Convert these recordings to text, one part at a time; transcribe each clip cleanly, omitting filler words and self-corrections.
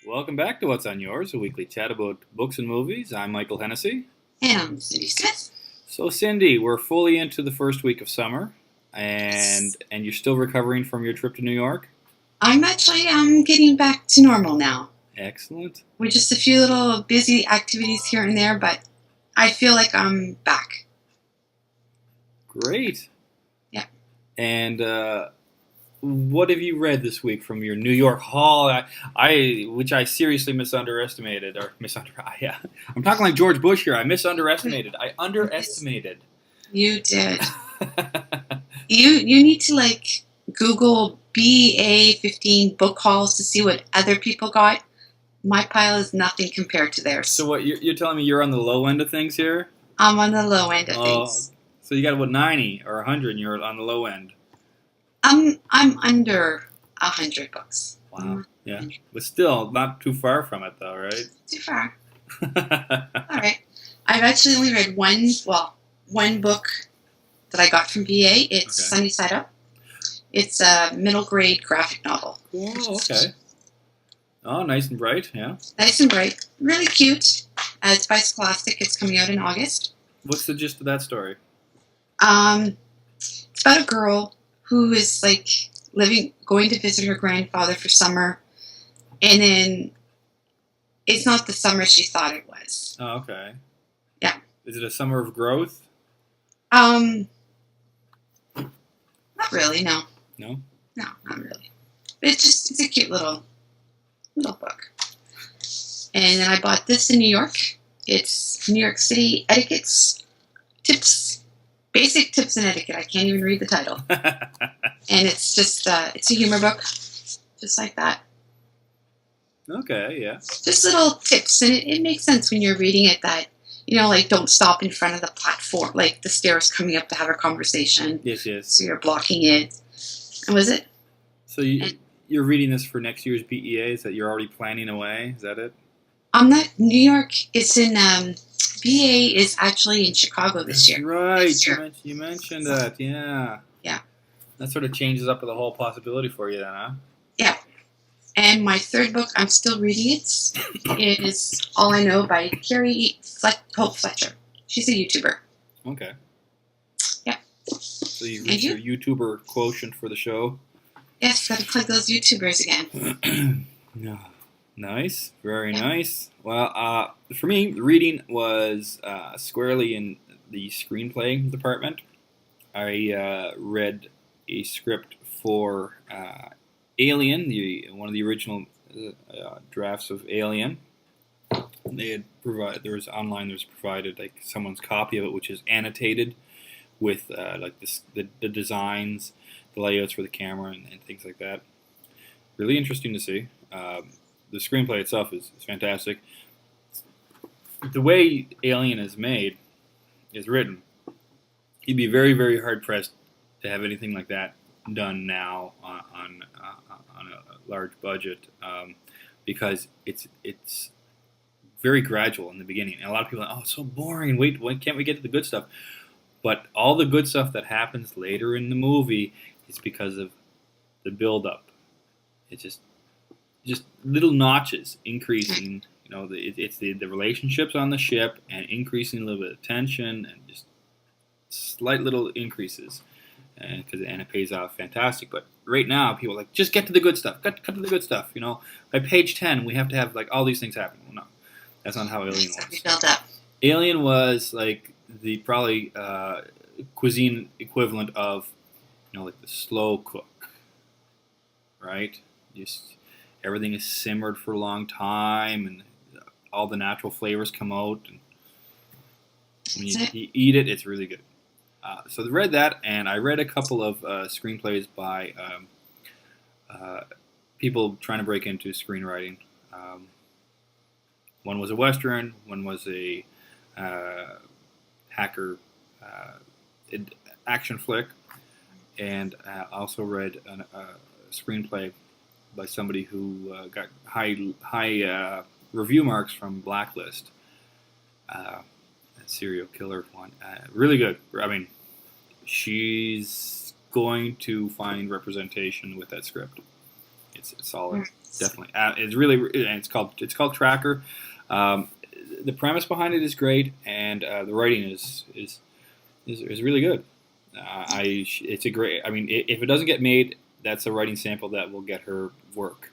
Welcome back to What's on Yours, a weekly chat about books and movies. I'm Michael Hennessy. And I'm Cindy Smith. So, Cindy, we're fully into the first week of summer, and you're still recovering from your trip to New York. I'm actually getting back to normal now. Excellent. With just a few little busy activities here and there, but I feel like I'm back. Great. Yeah. And what have you read this week from your New York haul? Which I seriously misunderestimated, yeah. I'm talking like George Bush here. I underestimated. You did. You need to Google BA15 book hauls to see what other people got. My pile is nothing compared to theirs. So what you're telling me you're on the low end of things here? I'm on the low end of things. So you got about 90 or 100 and you're on the low end. I'm under 100 books. Wow. Yeah. But still not too far from it though, right? Too far. All right. I've actually only read one book that I got from BA. It's Sunny Side Up. It's a middle grade graphic novel. Oh, okay. Oh, nice and bright, yeah. Nice and bright. Really cute. It's by Scholastic. It's coming out in August. What's the gist of that story? It's about a girl who is going to visit her grandfather for summer, and then it's not the summer she thought it was. Oh, okay. Yeah. Is it a summer of growth? Not really, no. No? No, not really. But it's a cute little book. And then I bought this in New York. It's New York City Etiquette's Tips. Basic Tips in Etiquette. I can't even read the title. And it's just, it's a humor book. Just like that. Okay, yeah. Just little tips. And it makes sense when you're reading it that, don't stop in front of the platform, like the stairs coming up to have a conversation. Yes. So you're blocking it. And was it? So you're reading this for next year's BEAs that you're already planning away? Is that it? I'm not. New York is in. BA is actually in Chicago this year. Right. You mentioned that. Yeah. Yeah. That sort of changes up the whole possibility for you then, huh? Yeah. And my third book, I'm still reading it. It is All I Know by Carrie Hope Fletcher. She's a YouTuber. Okay. Yeah. So you reached your YouTuber quotient for the show? Yes, gotta plug those YouTubers again. Yeah. Nice. Very nice. Well, for me, reading was squarely in the screenplay department. I read a script for Alien, one of the original drafts of Alien. They had provided provided like someone's copy of it, which is annotated with the designs, the layouts for the camera, and things like that. Really interesting to see. The screenplay itself is fantastic. The way Alien is written, you'd be very, very hard pressed to have anything like that done now on a large budget, because it's very gradual in the beginning. And a lot of people are like, oh, it's so boring. Wait, why can't we get to the good stuff? But all the good stuff that happens later in the movie is because of the build-up. It's just little notches increasing. It's the relationships on the ship and increasing a little bit of tension and just slight little increases, and it pays off fantastic. But right now, people are like, just get to the good stuff. Cut to the good stuff. By page 10, we have to have like all these things happen. Well, no, that's not how Alien works. Build up. Alien was like the probably cuisine equivalent of like the slow cook, right? Just everything is simmered for a long time, and all the natural flavors come out. And when you eat it, it's really good. So I read that, and I read a couple of screenplays by people trying to break into screenwriting. One was a Western, one was a hacker action flick, and also read a screenplay by somebody who got high review marks from Blacklist, a serial killer one. Really good. I mean, she's going to find representation with that script. It's solid, definitely. It's really and it's called Tracker. Um, the premise behind it is great, and the writing is really good. It's a great. I mean, if it doesn't get made, that's a writing sample that will get her work.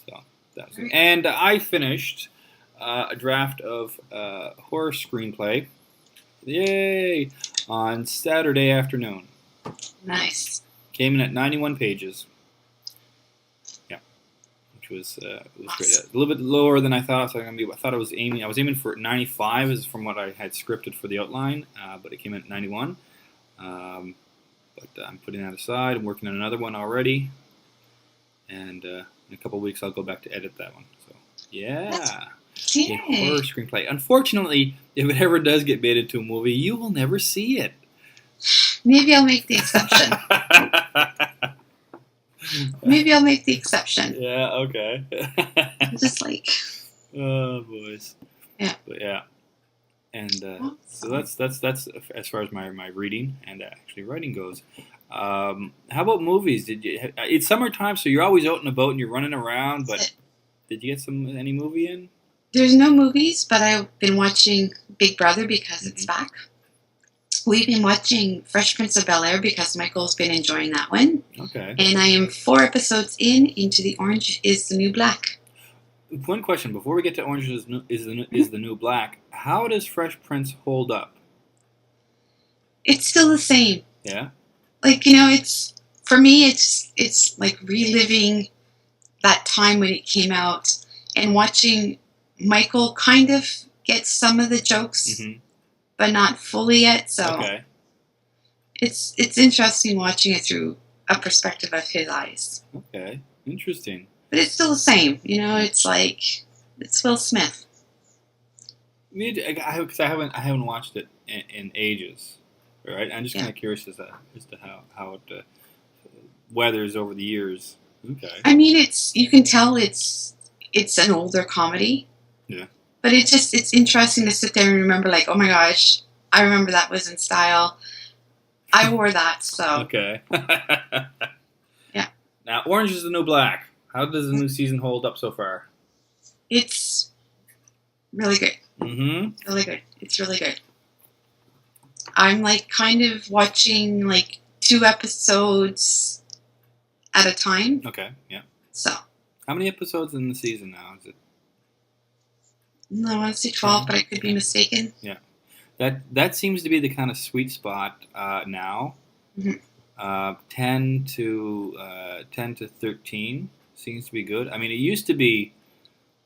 So that was it. And I finished a draft of horror screenplay. Yay! On Saturday afternoon. Nice. Came in at 91 pages. Yeah, which was great. A little bit lower than I thought I was going to be. I was aiming for 95 is from what I had scripted for the outline, but it came in at 91. But I'm putting that aside. I'm working on another one already, and in a couple of weeks I'll go back to edit that one. So yeah. A horror screenplay. Unfortunately, if it ever does get made into a movie, you will never see it. Maybe I'll make the exception. Maybe I'll make the exception. Yeah, okay. Just like... Oh, boys. Yeah. But yeah. And so that's as far as my reading and actually writing goes. How about movies? It's summertime, so you're always out and about and you're running around, but did you get any movie in? There's no movies, but I've been watching Big Brother because it's back. We've been watching Fresh Prince of Bel-Air because Michael's been enjoying that one. Okay. And I am 4 episodes into The Orange is the New Black. One question before we get to Orange is the New Black. How does Fresh Prince hold up? It's still the same. Yeah. Like, you know, it's for me. It's like reliving that time when it came out and watching Michael kind of get some of the jokes, but not fully yet. So okay. It's interesting watching it through a perspective of his eyes. Okay, interesting. But it's still the same. You know, it's like it's Will Smith. Because I haven't watched it in ages. Right, I'm just kind of curious as to how it weathers over the years. Okay. I mean, you can tell it's an older comedy. Yeah. But it's interesting to sit there and remember, like, oh my gosh, I remember that was in style. I wore that, so. Okay. Yeah. Now, Orange is the New Black. How does the new season hold up so far? It's really good. Mm-hmm. Really good. It's really good. I'm like kind of watching like 2 episodes at a time. Okay, yeah. So. How many episodes in the season now? Is it? I want to say 12, but I could be mistaken. Yeah. That seems to be the kind of sweet spot now. 10 to 13 seems to be good. I mean, it used to be,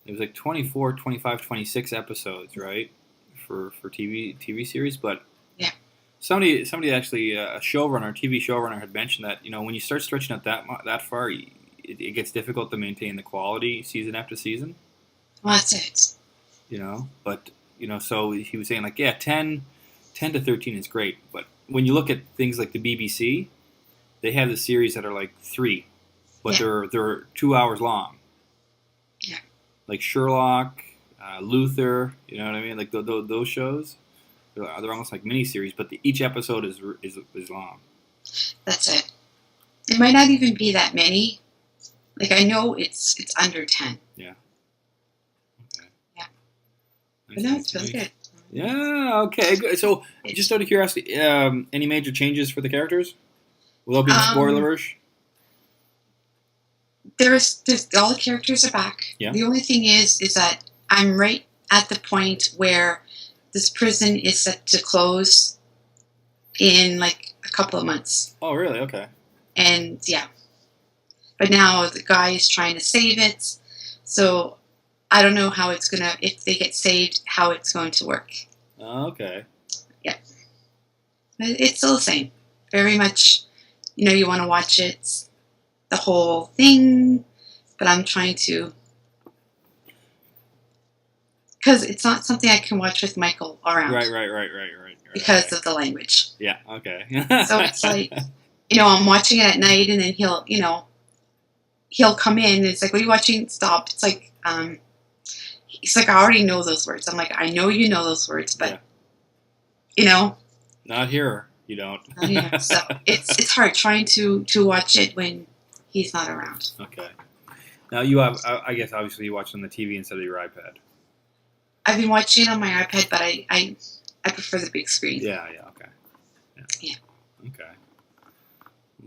it was like 24, 25, 26 episodes, right? For TV series, but yeah. Somebody actually, a TV showrunner had mentioned that, you know, when you start stretching it that far, it gets difficult to maintain the quality season after season. Well, that's it. You know, but, you know, so he was saying, like, yeah, 10 to 13 is great, but when you look at things like the BBC, they have the series that are like 3, but they're 2 hours long. Yeah. Like Sherlock, Luther, you know what I mean? Like those shows, they're almost like miniseries, but each episode is long. That's it. It might not even be that many. Like, I know it's under 10. Yeah. Okay. Yeah. Nice, But no, it's really good. Yeah, okay. Good. So, just out of curiosity, any major changes for the characters? Without being spoilerish? There's all the characters are back. Yeah. The only thing is that I'm right at the point where this prison is set to close in like a couple of months. Oh, really? Okay. And yeah. But now the guy is trying to save it. So I don't know how it's if they get saved, how it's going to work. Oh, okay. Yeah. But it's still the same. Very much, you know, you want to watch it, the whole thing, but I'm trying to, because it's not something I can watch with Michael around. Right. Because of the language. Yeah, okay. So it's like, you know, I'm watching it at night, and then he'll come in, and it's like, what are you watching? Stop. It's like, he's like, I already know those words. I'm like, I know you know those words, but, you know. Not here, you don't. Not here. So it's hard trying to watch it when he's not around. Okay. Now you have, I guess, obviously you watch on the TV instead of your iPad. I've been watching it on my iPad, but I prefer the big screen. Yeah. Okay. Yeah. Okay.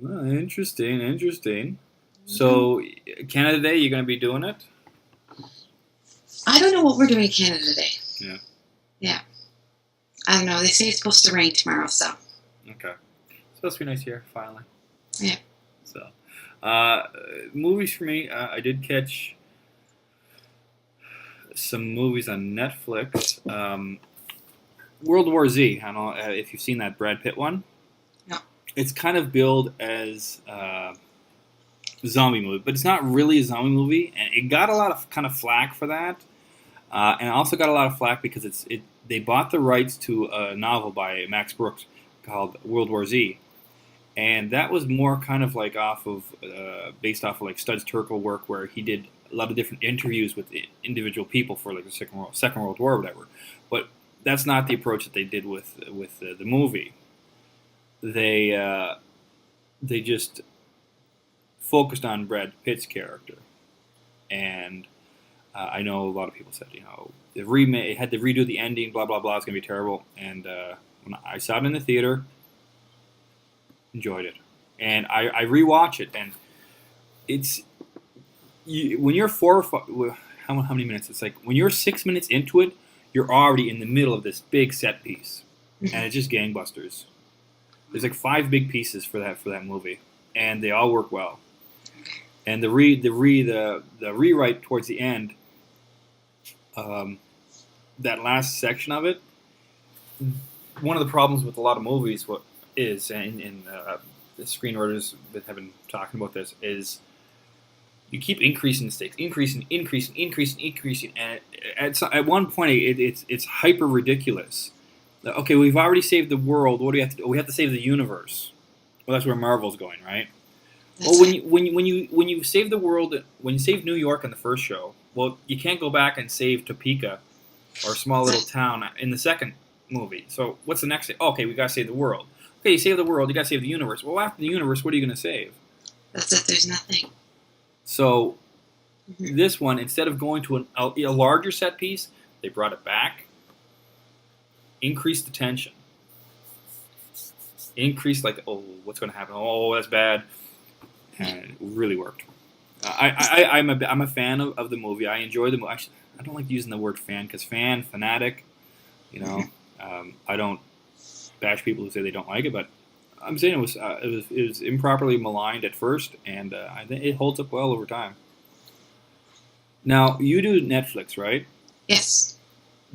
Well, interesting. So, Canada Day, you're going to be doing it? I don't know what we're doing in Canada today. Yeah. Yeah. I don't know. They say it's supposed to rain tomorrow, so. Okay. It's supposed to be nice here, finally. Yeah. So, movies for me, I did catch some movies on Netflix. World War Z. I don't know if you've seen that Brad Pitt one. No. It's kind of billed as a zombie movie, but it's not really a zombie movie, and it got a lot of kind of flack for that, and also got a lot of flack because they bought the rights to a novel by Max Brooks called World War Z, and that was more kind of like based off of like Studs Terkel work, where he did a lot of different interviews with individual people for like the Second World War or whatever, but that's not the approach that they did with the movie. They just focused on Brad Pitt's character, and I know a lot of people said, it had to redo the ending, blah blah blah, it's gonna be terrible. And when I saw it in the theater, enjoyed it, and I rewatch it, and when you're 4 or 5, how many minutes? It's like when you're 6 minutes into it, you're already in the middle of this big set piece, and it's just gangbusters. There's like 5 big pieces for that movie, and they all work well. And the rewrite towards the end, that last section of it, one of the problems with a lot of movies, and the screenwriters that have been talking about this, is you keep increasing the stakes, increasing, and at one point it's hyper ridiculous. Okay, we've already saved the world. What do we have to do? We have to save the universe. Well, that's where Marvel's going, right? Well, when you save the world, when you save New York in the first show, well, you can't go back and save Topeka or a small little town in the second movie. So what's the next thing? Okay, we gotta save the world. Okay, you save the world, you gotta save the universe. Well, after the universe, what are you gonna save? That's it. There's nothing. So this one, instead of going to a larger set piece, they brought it back, increased the tension, increased like, oh, what's going to happen? Oh, that's bad, and it really worked. I'm a fan of the movie. I enjoy the movie. I don't like using the word fan because fanatic. I don't bash people who say they don't like it, but I'm saying it was improperly maligned at first, and I think it holds up well over time. Now you do Netflix, right? Yes.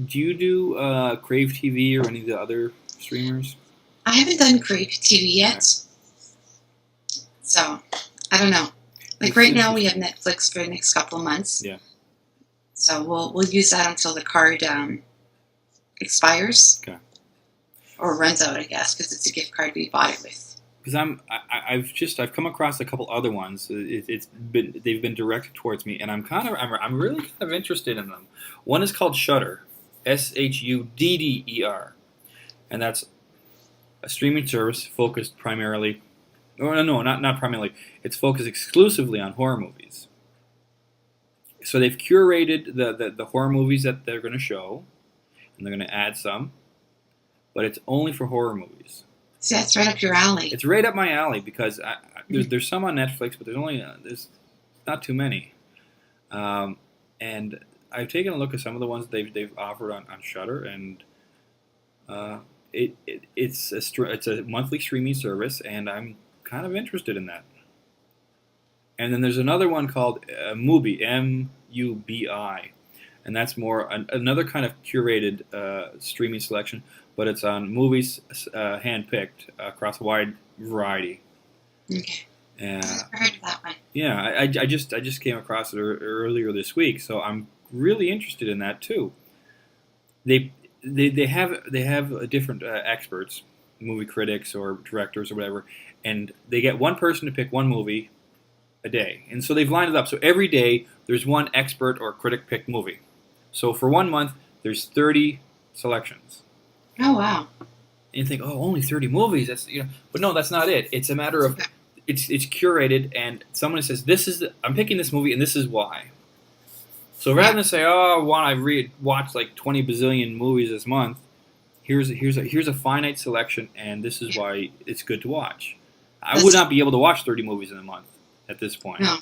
Do you do Crave TV or any of the other streamers? I haven't done Crave TV yet, so I don't know. Like right now, we have Netflix for the next couple of months. Yeah. So we'll use that until the card expires. Okay. Or runs out, I guess, because it's a gift card we bought it with. Because I've come across a couple other ones. They've been directed towards me, and I'm really kind of interested in them. One is called Shudder, Shudder, and that's a streaming service focused primarily, or no, not primarily. It's focused exclusively on horror movies. So they've curated the horror movies that they're going to show, and they're going to add some, but it's only for horror movies. See, that's right up your alley. It's right up my alley because there's some on Netflix, but there's not too many. And I've taken a look at some of the ones they've offered on Shudder, and it's a monthly streaming service, and I'm kind of interested in that. And then there's another one called Mubi, Mubi, and that's more another kind of curated streaming selection, but it's on movies handpicked across a wide variety. Okay. I've never heard of that one. Yeah, I just came across it earlier this week, so I'm really interested in that too. They have different experts, movie critics or directors or whatever, and they get one person to pick one movie a day, and so they've lined it up. So every day there's one expert or critic picked movie. So for 1 month there's 30 selections. Oh wow! And you think, oh, only 30 movies? But no, that's not it. It's a matter of it's curated, and someone says I'm picking this movie and this is why. So rather than say, oh, watch like 20 bazillion movies this month, here's a finite selection, and this is why it's good to watch. I would not be able to watch 30 movies in a month at this point. No,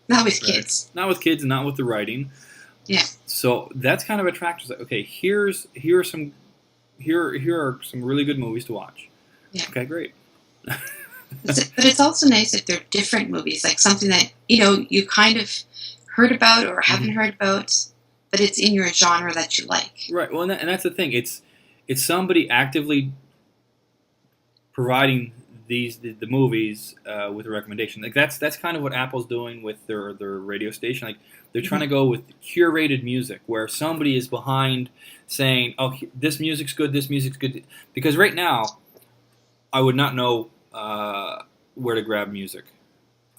not with kids. Not with kids, not with the writing. Yeah. So that's kind of attractive. Like, okay, here are some really good movies to watch. Yeah. Okay, great. But it's also nice if they're different movies, like something that you kind of heard about or haven't heard about, but it's in your genre that you like. Right. Well, and that's the thing. It's somebody actively providing the movies with a recommendation. Like that's kind of what Apple's doing with their radio station. Like they're trying to go with curated music, where somebody is behind saying, "Oh, this music's good. This music's good." Because right now, I would not know where to grab music.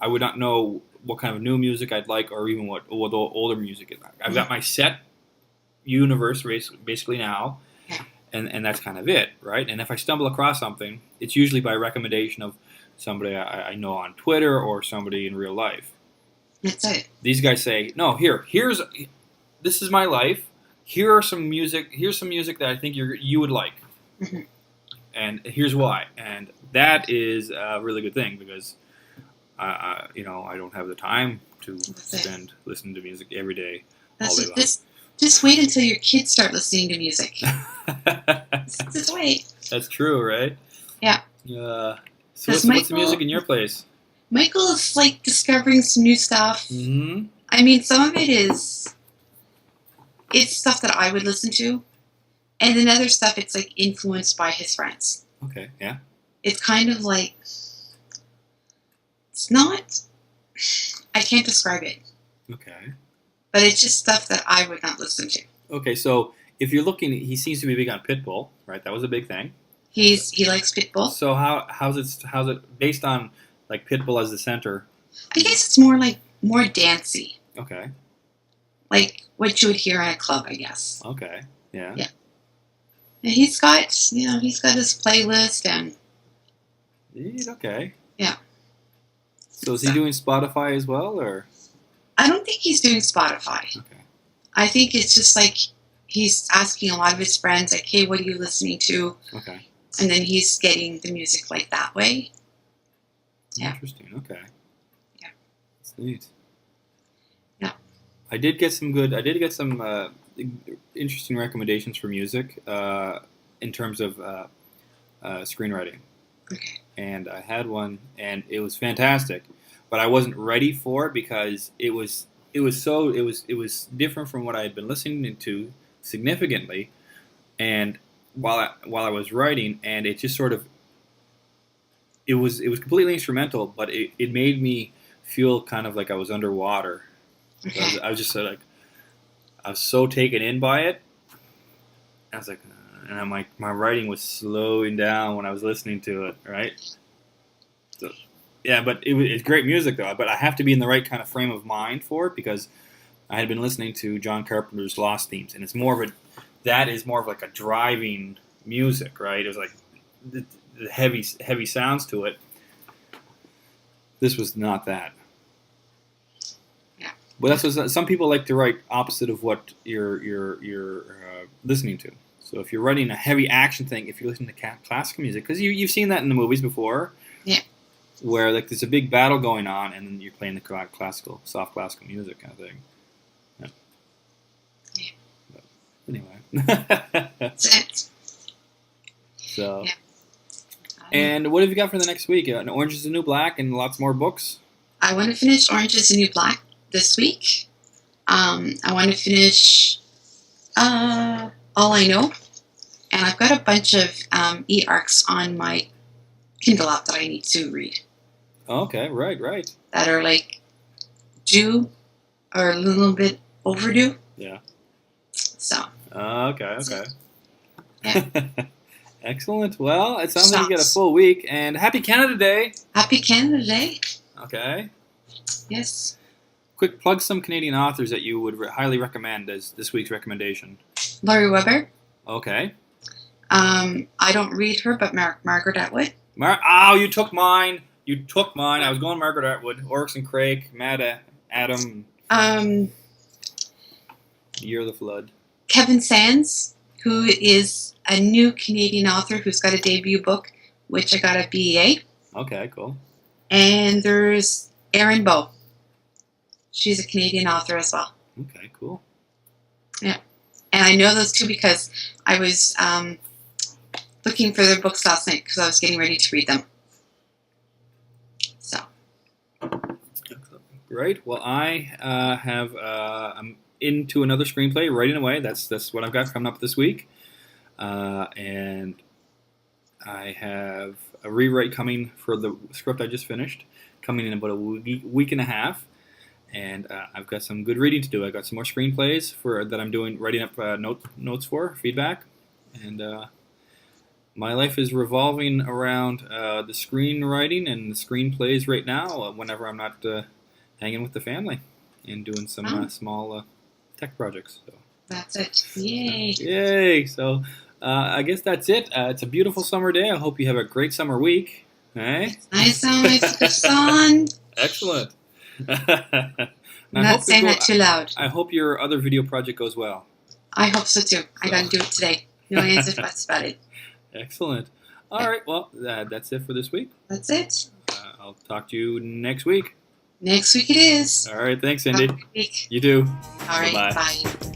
I would not know what kind of new music I'd like, or even what the older music is. I've got my set universe basically now, and that's kind of it, right? And if I stumble across something, it's usually by recommendation of somebody I know on Twitter or somebody in real life. That's it. These guys say, "No, this is my life. Here's some music that I think you would like." Mm-hmm. And here's why. And that is a really good thing, because I don't have the time to spend listening to music every day, all day long. Just wait until your kids start listening to music. Just wait. That's true, right? Yeah. So what's the music in your place? Michael is like discovering some new stuff. Mm-hmm. I mean, some of it's stuff that I would listen to. And then other stuff, it's like influenced by his friends. Okay, yeah. It's kind of like, it's not, I can't describe it. Okay. But it's just stuff that I would not listen to. Okay, so if you're looking, he seems to be big on Pitbull, right? That was a big thing. He likes Pitbull. So how's it based on like Pitbull as the center? I guess it's more dancey. Okay. Like what you would hear in a club, I guess. Okay. Yeah. Yeah. And he's got his playlist and. Okay. Yeah. So is he doing Spotify as well, or? I don't think he's doing Spotify. Okay. I think it's just like he's asking a lot of his friends, like, "Hey, what are you listening to?" Okay. And then he's getting the music like that way. Yeah. Interesting. Okay. Yeah. That's neat. Yeah. I did get some interesting recommendations for music in terms of screenwriting. Okay. And I had one, and it was fantastic, but I wasn't ready for it because it was different from what I had been listening to significantly, and while I was writing, and it just sort of it was completely instrumental, but it made me feel kind of like I was underwater. Okay. I was just sort of like, I was so taken in by it. I was like, and I'm like, my writing was slowing down when I was listening to it, right? So, yeah, but it's great music though. But I have to be in the right kind of frame of mind for it, because I had been listening to John Carpenter's Lost themes, and it's more of like a driving music, right? It was like the heavy sounds to it. This was not that. Yeah. But that's what some people like to write opposite of what you're listening to. So if you're writing a heavy action thing, if you're listening to classical music, because you've seen that in the movies before, yeah, where like there's a big battle going on, and then you're playing the soft classical music kind of thing. Yeah. Yeah. But anyway. That's it. So. Yeah. And what have you got for the next week? Orange is the New Black and lots more books? I want to finish Orange is the New Black this week. I want to finish All I Know. And I've got a bunch of e-arcs on my Kindle app that I need to read. Okay, right. That are like due or a little bit overdue. Yeah. So. Okay. Yeah. Excellent. Well, it sounds like you got a full week. And happy Canada Day. Happy Canada Day. Okay. Yes. Quick, plug some Canadian authors that you would highly recommend as this week's recommendation. Laurie Weber. Okay. I don't read her, but Margaret Atwood. You took mine. You took mine. I was going Margaret Atwood, Oryx and Crake, Adam, Um, Year of the Flood. Kevin Sands, who is a new Canadian author who's got a debut book, which I got at BEA. Okay, cool. And there's Erin Bow. She's a Canadian author as well. Okay, cool. Yeah. And I know those two because I was looking for their books last night because I was getting ready to read them. So. Great. Well, I I'm into another screenplay, writing away. That's what I've got coming up this week. And I have a rewrite coming for the script I just finished, coming in about a week and a half. And I've got some good reading to do. I got some more screenplays that I'm doing, writing up notes for feedback, and my life is revolving around the screenwriting and the screenplays right now. Whenever I'm not hanging with the family and doing some small tech projects. So. That's it. Yay! Yay! So I guess that's it. It's a beautiful summer day. I hope you have a great summer week. Hey? Nice sun. Excellent. I'm not saying that too loud. I hope your other video project goes well. I hope so too. I got to do it today. No ands or buts about it. Excellent. All right. Well, that's it for this week. That's it. I'll talk to you next week. Next week it is. All right. Thanks, Cindy. Have a good week. You too. All right. Bye-bye. Bye.